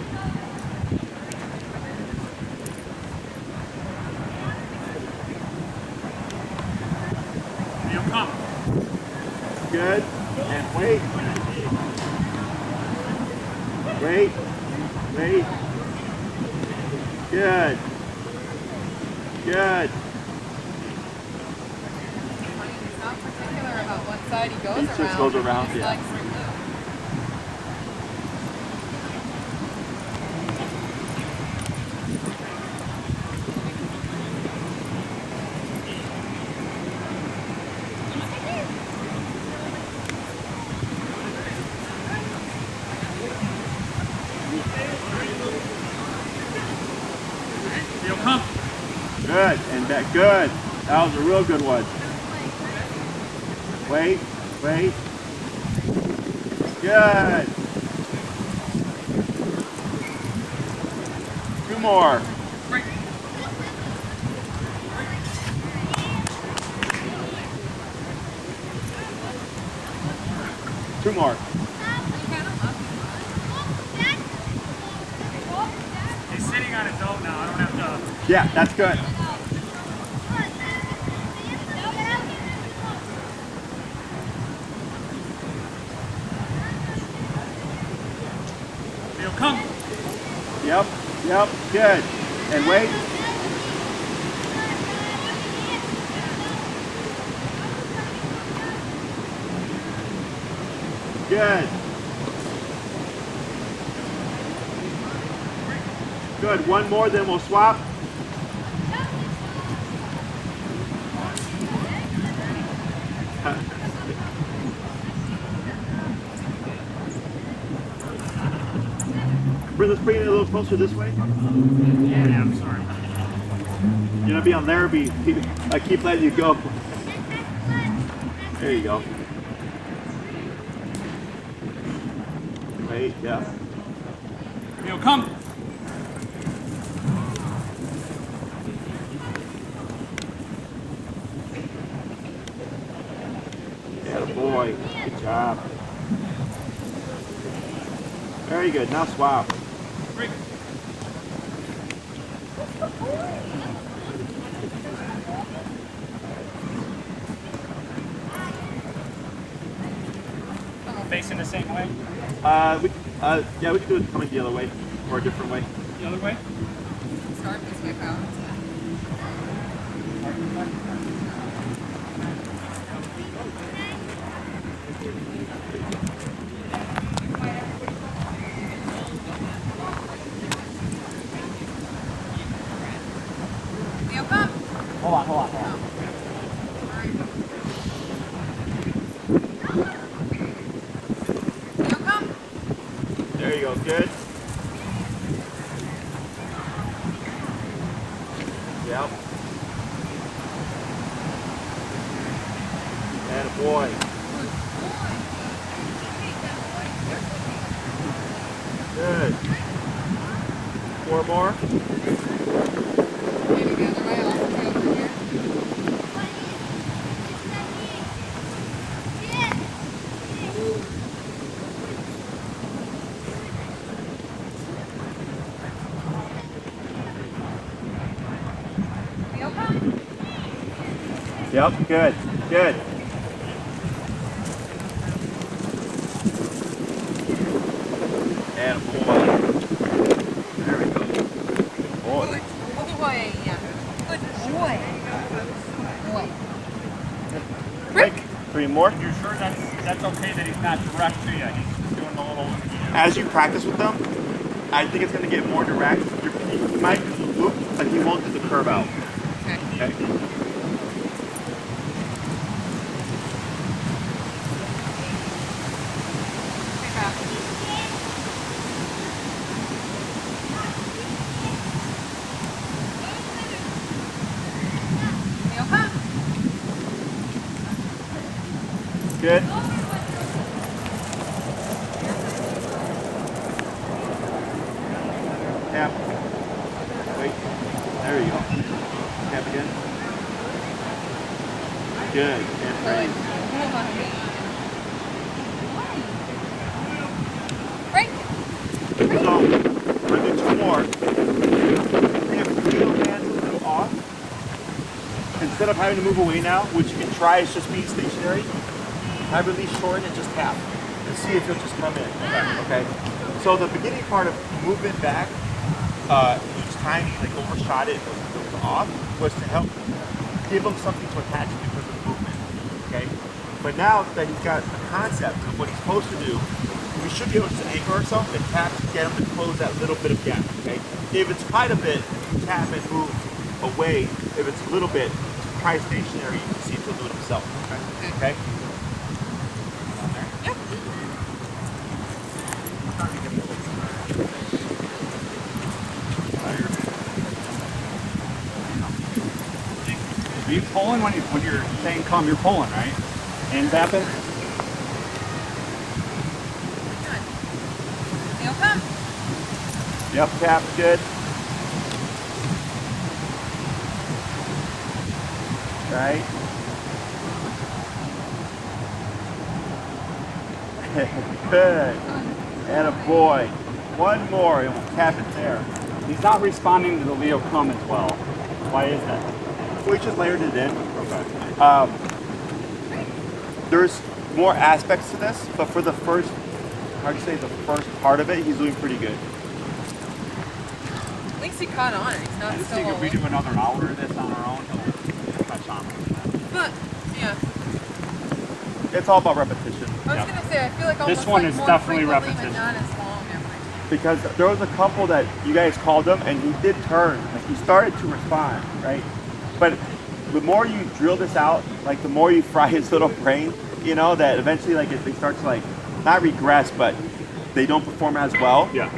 He'll come. Good. And wait. Wait. Wait. Good. Good. He's not particular about what side he goes He around. just goes around, He just yeah. likes to move. He'll come. Good. And that good. That was a real good one. Wait. Wait. Good. 2 more. Two more. He's sitting on his own now. I don't have to. Yeah, that's good. He'll come. Yep. Yep. Good. And wait. Good. Good. One more, then we'll swap. Let's bring it a little closer this way. Yeah, I'm sorry. You're gonna be on there. I keep letting you go. There you go. Wait. Yeah. He'll come. Yeah, boy. Good job. Very good. Now swap. Break. Facing the same way? Yeah, we can do it coming the other way or a different way. The other way? Start this way, pal. Leo, come. Hold on. Leo, come. There you go. Good. Yep. And a boy. Good. 4 more. Stay together, right? I'll stay over here. Leo, come. Yep. Good. Good. And a boy. There we go. Boy. Good boy, yeah. Good boy. Boy. Break. 3 more. You're sure that's okay that he's not direct to you? He's doing a little. As you practice with them, I think it's going to get more direct. You might loop, but he won't do the curve out. Okay. Okay. Okay, pal. Leo, come. Good. Good. And breathe. Right. So, we're going to do 2 more. If Leo lands a little off, instead of having to move away now, which you can try is just being stationary, have your leash shorten and just tap. And see if he'll just come in. Okay? So the beginning part of movement back, each time he like overshot it, it was off, was to help give him something to attach to because of the movement. Okay? But now that he's got a concept of what he's supposed to do, we should be able to just anchor ourselves and tap to get him to close that little bit of gap. Okay? If it's quite a bit, tap and move away. If it's a little bit, try stationary. You can see if he'll do it himself. Okay? Are you pulling when you're saying come? You're pulling, right? And tapping. He'll come. Yep, tap, good. Right. Good. And a boy. One more, and we'll tap it there. He's not responding to the Leo come as well. Why is that? We just layered it in. Okay. There's more aspects to this, but for the first, hard to say, the first part of it, he's doing pretty good. At least he caught on it. He's not I just still think if we holding. do another hour of this on our own, he'll catch on. But, yeah. It's all about repetition. I was Yep. going to say, I feel like almost This one like is more definitely frequently, repetition. but not as long every time. Because there was a couple that you guys called him, and he did turn. Like he started to respond, right? But the more you drill this out, like the more you fry his little brain, you know, that eventually like they start to like not regress, but they don't perform as well. Yeah.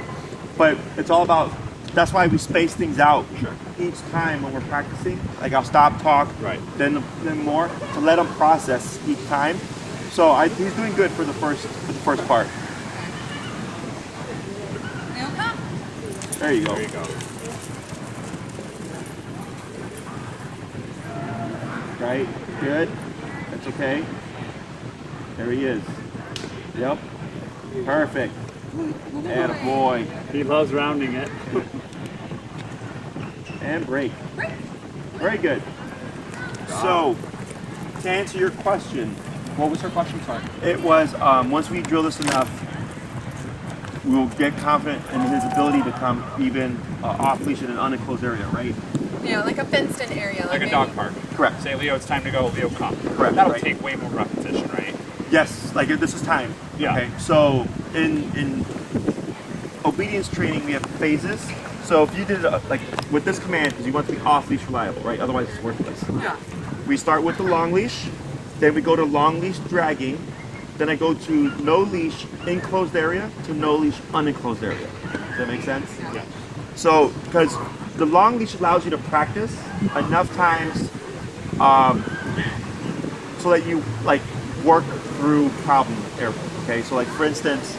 But it's all about, that's why we space things out Sure. each time when we're practicing. Like I'll stop, talk, Right. then more to let him process each time. So he's doing good for the first part. He'll come. There you go. There you go. Right, good. That's okay. There he is. Yep. Perfect. And a boy. He loves rounding it. And break. Very good. So, to answer your question, What was her question? Sorry. it was once we drill this enough, we'll get confident in his ability to come even off leash in an unenclosed area, right? Yeah, like a fenced-in area. Like a maybe- dog park. Correct. Say, Leo, it's time to go. Leo, come. Correct, That'll right. take way more repetition, right? Yes, like this is time. Yeah. Okay. So in obedience training, we have phases. So if you did like with this command, because you want to be off leash reliable, right? Otherwise, it's worthless. Yeah. We start with the long leash, then we go to long leash dragging, then I go to no leash enclosed area to no leash unenclosed area. Does that make sense? Yeah. So, because the long leash allows you to practice enough times so that you like work through problem areas. Okay, so like for instance,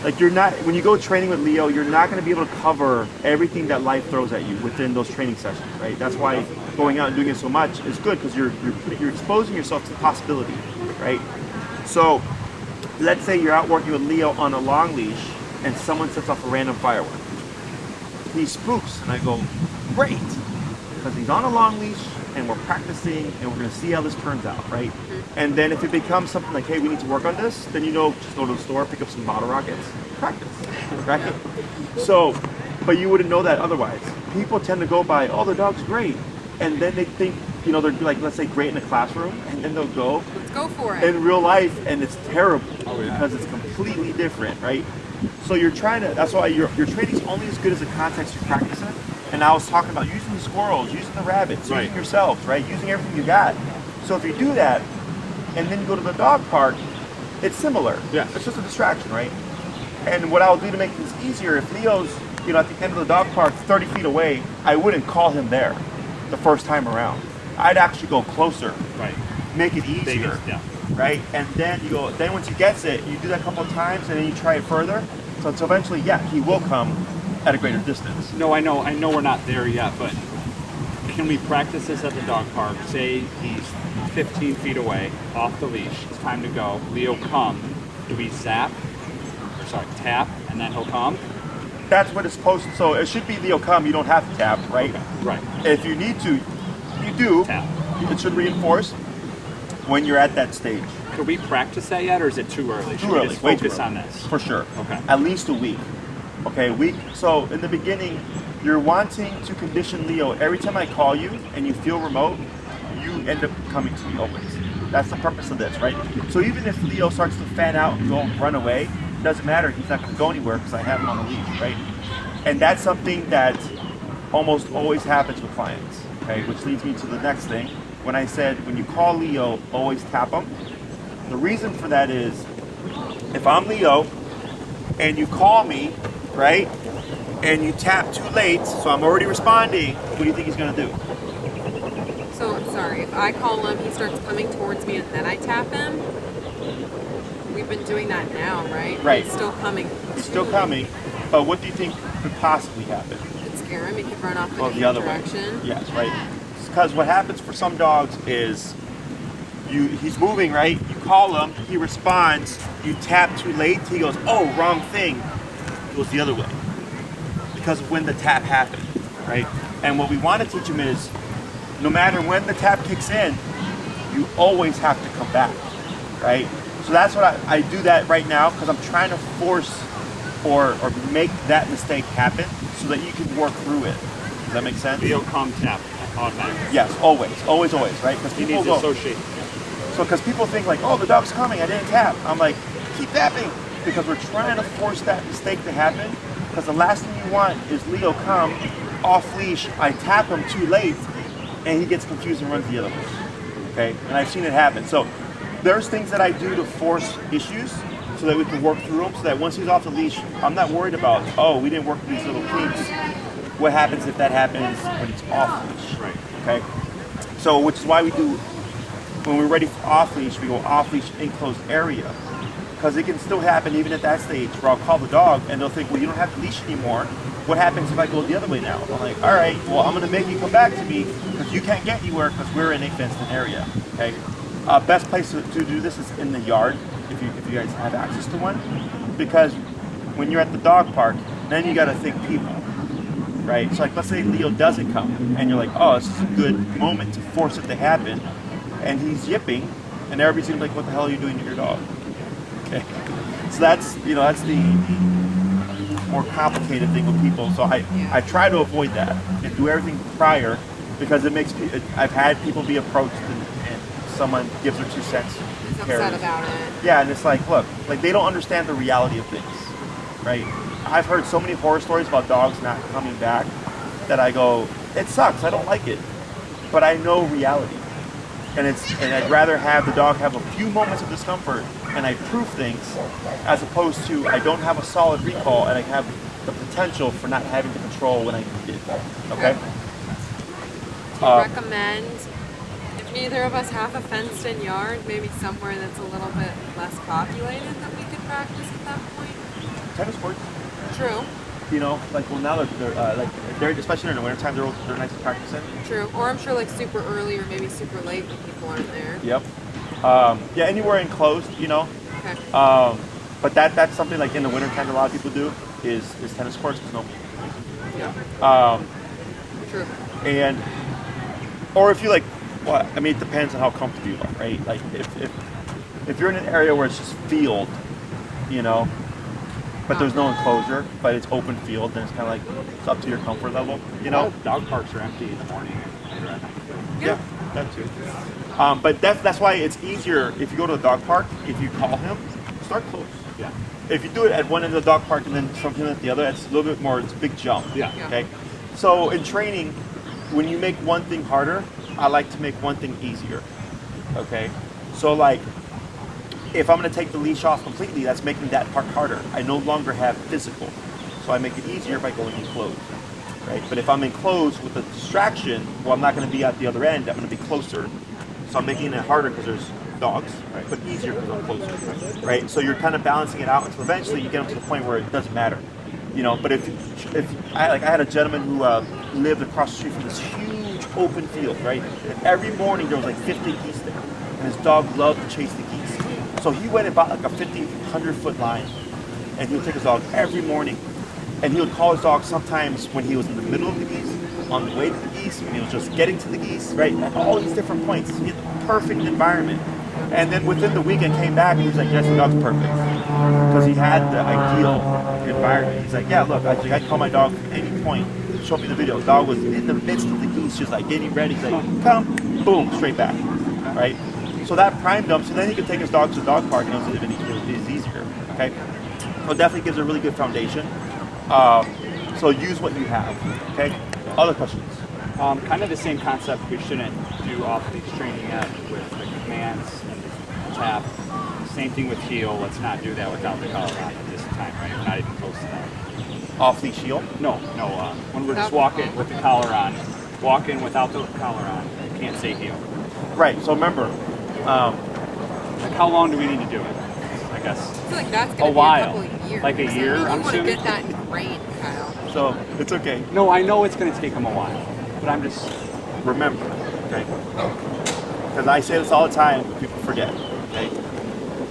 like you're not, when you go training with Leo, you're not going to be able to cover everything that life throws at you within those training sessions, right? That's why going out and doing it so much is good, because you're exposing yourself to possibility, right? So let's say you're out working with Leo on a long leash and someone sets off a random firework. He spooks, and I go, great, because he's on a long leash and we're practicing and we're going to see how this turns out, right? And then if it becomes something like, hey, we need to work on this, then you know, just go to the store, pick up some bottle rockets, practice, right? So, but you wouldn't know that otherwise. People tend to go by, oh, the dog's great, and then they think, you know, they're like, let's say, great in the classroom, and then they'll go Let's go for it. in real life, and it's terrible Oh, yeah. because it's completely different, right? So you're trying to, that's why your training's only as good as the context you practice in. And I was talking about using the squirrels, using the rabbits, Right. using yourselves, right? Using everything you got. So if you do that, and then you go to the dog park, it's similar. Yeah. It's just a distraction, right? And what I'll do to make things easier, if Leo's, you know, at the end of the dog park, 30 feet away, I wouldn't call him there the first time around. I'd actually go closer, Right. make it easier, Biggest, yeah. right? And then you go, then once he gets it, you do that a couple of times, and then you try it further. So eventually, yeah, he will come at a greater distance. No, I know we're not there yet, but can we practice this at the dog park? Say he's 15 feet away, off the leash. It's time to go. Leo, come. Do we zap? Or sorry, tap, and then he'll come? That's what it's supposed to. So it should be Leo come. You don't have to tap, right? Okay, right. If you need to, you do. Tap. It should reinforce when you're at that stage. Could we practice that yet, or is it too early? Should Too we early. just Way too focus early. on this? For sure. Okay. At least a week. Okay, a week. So in the beginning, you're wanting to condition Leo. Every time I call you and you feel remote, you end up coming to me always. That's the purpose of this, right? So even if Leo starts to fan out and go run away, it doesn't matter. He's not going to go anywhere because I have him on the leash, right? And that's something that almost always happens with clients, okay? Which leads me to the next thing. When I said, when you call Leo, always tap him. The reason for that is, if I'm Leo and you call me, right? And you tap too late, so I'm already responding, what do you think he's gonna do? So, sorry, if I call him, he starts coming towards me and then I tap him? We've been doing that now, right? Right. He's still coming. He's still coming, but what do you think could possibly happen? Could scare him. He could run off in a Well, the different other direction. way. Yes, right. Because what happens for some dogs is he's moving, right? You call him, he responds, you tap too late, he goes, oh, wrong thing. He goes the other way. Because of when the tap happened, right? And what we want to teach him is, no matter when the tap kicks in, you always have to come back, right? So that's what I do that right now because I'm trying to force or make that mistake happen so that you can work through it. Does that make sense? Leo, come, tap, automatic. Yes, always, right? Because He people needs to go, associate. so because people think like, oh, the dog's coming, I didn't tap. I'm like, keep tapping because we're trying to force that mistake to happen. Because the last thing you want is Leo come off leash, I tap him too late, and he gets confused and runs the other way. Okay, and I've seen it happen. So there's things that I do to force issues so that we can work through them. So that once he's off the leash, I'm not worried about, oh, we didn't work these little kinks. What happens if that happens when it's off leash? Right. Okay. So which is why we do when we're ready for off leash, we go off leash enclosed area. Because it can still happen even at that stage where I'll call the dog and they'll think, well, you don't have the leash anymore. What happens if I go the other way now? I'm like, all right, well, I'm going to make you come back to me because you can't get anywhere because we're in a fenced-in area. Okay. Best place to do this is in the yard if you guys have access to one, because when you're at the dog park, then you got to think people, right? So like, let's say Leo doesn't come, and you're like, oh, this is a good moment to force it to happen, and he's yipping, and everybody's gonna be like, what the hell are you doing to your dog? Okay. So that's the more complicated thing with people. So I try to avoid that and do everything prior because it makes I've had people be approached and someone gives their 2 cents. He's upset about it. Yeah, and it's like, look, like they don't understand the reality of things, right? I've heard so many horror stories about dogs not coming back that I go, it sucks, I don't like it, but I know reality. And I'd rather have the dog have a few moments of discomfort and I prove things as opposed to I don't have a solid recall and I have the potential for not having the control when I need it. Okay? Do you recommend, if neither of us have a fenced-in yard, maybe somewhere that's a little bit less populated that we could practice at that point? Tennis courts, True. you know, like well now they're especially in the wintertime they're nice to practice in. True. Or I'm sure like super early or maybe super late when people aren't there. Yep. Yeah, anywhere enclosed, you know. Okay. But that's something like in the wintertime a lot of people do is tennis courts because no. Yeah. True. And or if you like, well, I mean, it depends on how comfortable you are, right? Like if you're in an area where it's just field, you know, but there's no enclosure, but it's open field, then it's kind of like it's up to your comfort level, you know. Dog parks are empty in the morning. Later at night. Yeah, that too. But that's why it's easier if you go to the dog park. If you call him, start close. Yeah. If you do it at one end of the dog park and then from him at the other, it's a little bit more. It's a big jump. Yeah. Okay. So in training, when you make one thing harder, I like to make one thing easier. Okay. So like, if I'm going to take the leash off completely, that's making that part harder. I no longer have physical, so I make it easier by going enclosed. Right. But if I'm enclosed with a distraction, well, I'm not going to be at the other end. I'm going to be closer. So I'm making it harder because there's dogs, right? But easier because I'm closer, right? So you're kind of balancing it out until eventually you get them to the point where it doesn't matter, you know. But if I had a gentleman who lived across the street from this huge open field, right? And every morning there was like 50 geese there. and his dog loved to chase the geese. So he went about like a 50, 100-foot line, and he would take his dog every morning. And he would call his dog sometimes when he was in the middle of the geese, on the way to the geese, when he was just getting to the geese, right? At all these different points. He had the perfect environment. And then within the weekend came back and he's like, yes, the dog's perfect. Because he had the ideal environment. He's like, yeah, look, I'd call my dog from any point. Show me the video. The dog was in the midst of the geese, just like getting ready. He's like, come, boom, straight back, right? So that primed him. So then he could take his dog to the dog park and it was easier, okay? So it definitely gives a really good foundation. So use what you have, okay? Other questions? Kind of the same concept. We shouldn't do off-leash training yet with the commands and tap. Same thing with heel. Let's not do that without the collar on at this time, right? We're not even close to that. Off-leash heel? No. When we're just walking with the collar on, walking without the collar on, you can't say heel. Right, so remember, Like how long do we need to do it? I guess I feel like that's a going to be while. a couple of years. Like a year, You I'm want to assuming? get that ingrained, Kyle. so it's okay. No, I know it's going to take them a while, but I'm just Remember, okay? Because I say this all the time, but people forget, okay?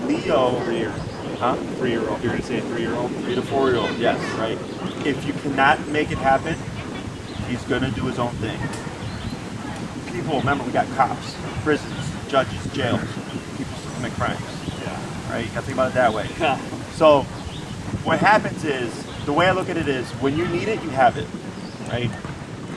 Leo, 3-year-old. huh? 3-year-old. You're going to say a 3-year-old? 3 to 4-year-old, yes, right? If you cannot make it happen, he's gonna do his own thing. People, remember, we got cops, prisons, judges, jails, people who commit crimes, Yeah. right? You gotta think about it that way. So what happens is, the way I look at it is, when you need it, you have it, right?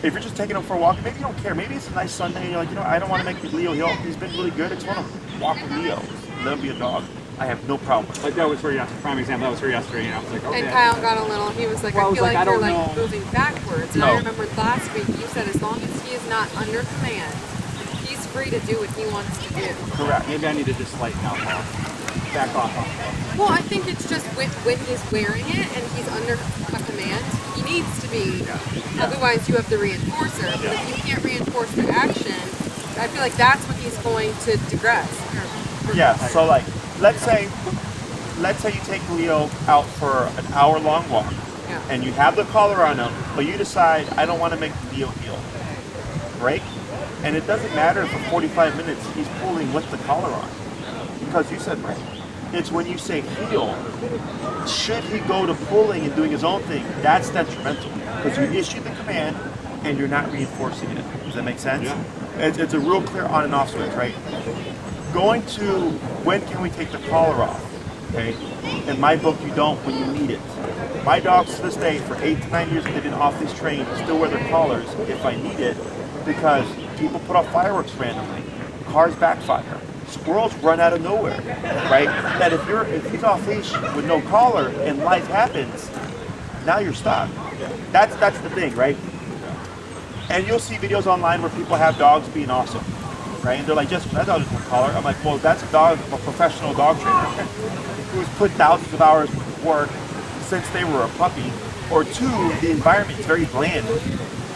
If you're just taking him for a walk, maybe you don't care. Maybe it's a nice Sunday and you're like, I don't want to make Leo Hill. He's been really good. I just want to walk with Leo. Let him be a dog. I have no problem with it. Like that was for yesterday. Prime example. That was for yesterday. I was like, okay. And Kyle got a little, he was like, Well, I I was feel like, like I you're don't like know. moving backwards. And No. I remember last week you said as long as he is not under command, he's free to do what he wants to do. Correct. Maybe I need to just lighten up. Back off. Well, I think it's just when he's wearing it and he's under a command, he needs to be. Otherwise, you have the reinforcer. But if you can't reinforce the action, I feel like that's what he's going to digress. Yeah, so like, let's say you take Leo out for an hour-long walk, Yeah. and you have the collar on him, but you decide, I don't want to make Leo heel. Break, and it doesn't matter if for 45 minutes he's pulling with the collar on, because you said break. It's when you say heel, should he go to pulling and doing his own thing, that's detrimental, because you issued the command and you're not reinforcing it. Does that make sense? Yeah. It's a real clear on and off switch, right? Going to when can we take the collar off? Okay. In my book, you don't when you need it. My dogs to this day, for 8 to 9 years, they've been off these trains, still wear their collars if I need it, because people put off fireworks randomly, cars backfire, squirrels run out of nowhere, right? That if he's off leash with no collar and life happens, now you're stuck. That's the thing, right? And you'll see videos online where people have dogs being awesome, right? And they're like, just that dog doesn't have a collar. I'm like, well, that's a dog, a professional dog trainer who's put thousands of hours of work since they were a puppy. Or two, the environment's very bland.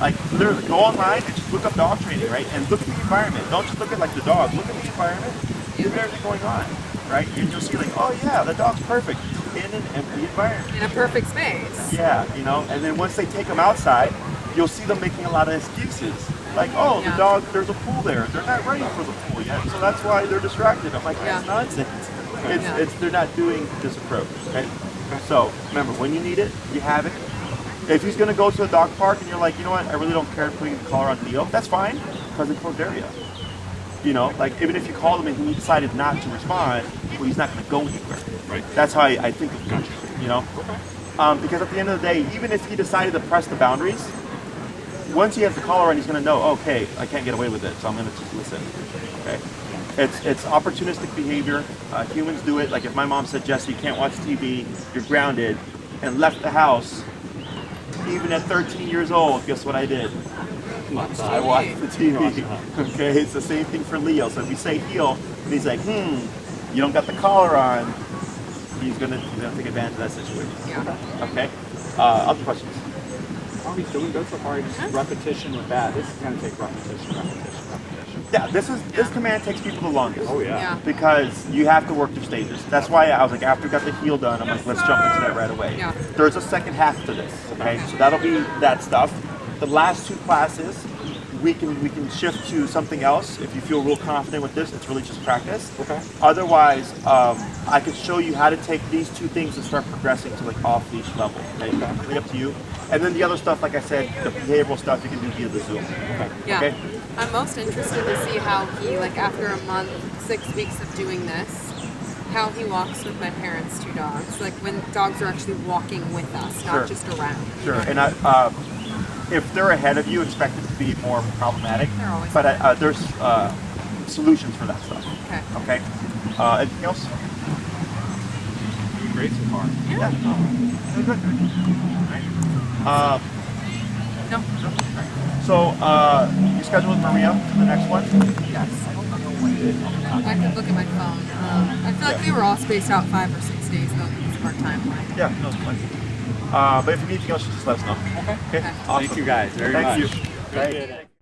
Like, literally, go online and just look up dog training, right? And look at the environment. Don't just look at like the dog. Look at the environment. Look at everything going on, right? And you'll see like, oh yeah, the dog's perfect in an empty environment. In a perfect space. Yeah, and then once they take them outside, you'll see them making a lot of excuses. Like, oh, the Yeah. dog, there's a pool there. They're not ready for the pool yet, so that's why they're distracted. I'm like, that's Yeah. nonsense. Yeah. They're not doing this approach, okay? So, remember, when you need it, you have it. If he's gonna go to a dog park and you're like, you know what, I really don't care putting the collar on Leo, that's fine, because it's closed area. Like, even if you called him and he decided not to respond, well, he's not gonna go anywhere. Right. That's how I think of it, because at the end of the day, even if he decided to press the boundaries, once he has the collar on, he's going to know, okay, I can't get away with it, so I'm going to just listen. Okay, it's opportunistic behavior. Humans do it. Like if my mom said, Jesse, you can't watch TV, you're grounded, and left the house, even at 13 years old, guess what I did? I watched the TV. Okay, it's the same thing for Leo. So if you say heel, and he's like, you don't got the collar on, he's gonna take advantage of that situation. Yeah. Okay. Other questions? Oh, he's doing good so far. Just repetition with that. This is going to take repetition. Yeah, this command takes people the longest. Oh yeah. Yeah. Because you have to work through stages. That's why I was like, after we got the heel done, I'm like, let's jump into that right away. Yeah. There's a second half to this, okay? So that'll be that stuff. The last 2 classes, we can shift to something else if you feel real confident with this. It's really just practice. Okay. Otherwise, I could show you how to take these two things and start progressing to like off leash level. Okay, completely up to you. And then the other stuff, like I said, the behavioral stuff you can do via the Zoom. Okay. Yeah. Okay? I'm most interested to see how he, like after a month, 6 weeks of doing this, how he walks with my parents' 2 dogs. Like when dogs are actually walking with us, not Sure. just around. Sure. And if they're ahead of you, expect it to be more problematic. They're always But there's solutions for that stuff. Okay. Okay. Anything else? Great so far. Yeah. Good. No. So you scheduled with Maria for the next one? Yes. I could look at my phone. I feel like they were all spaced out 5 or 6 days though because of our timeline. Yeah, no, it's fine. But if you need anything else, just let us know. Okay. Okay. Thank you guys very Thank much. you. Appreciate it.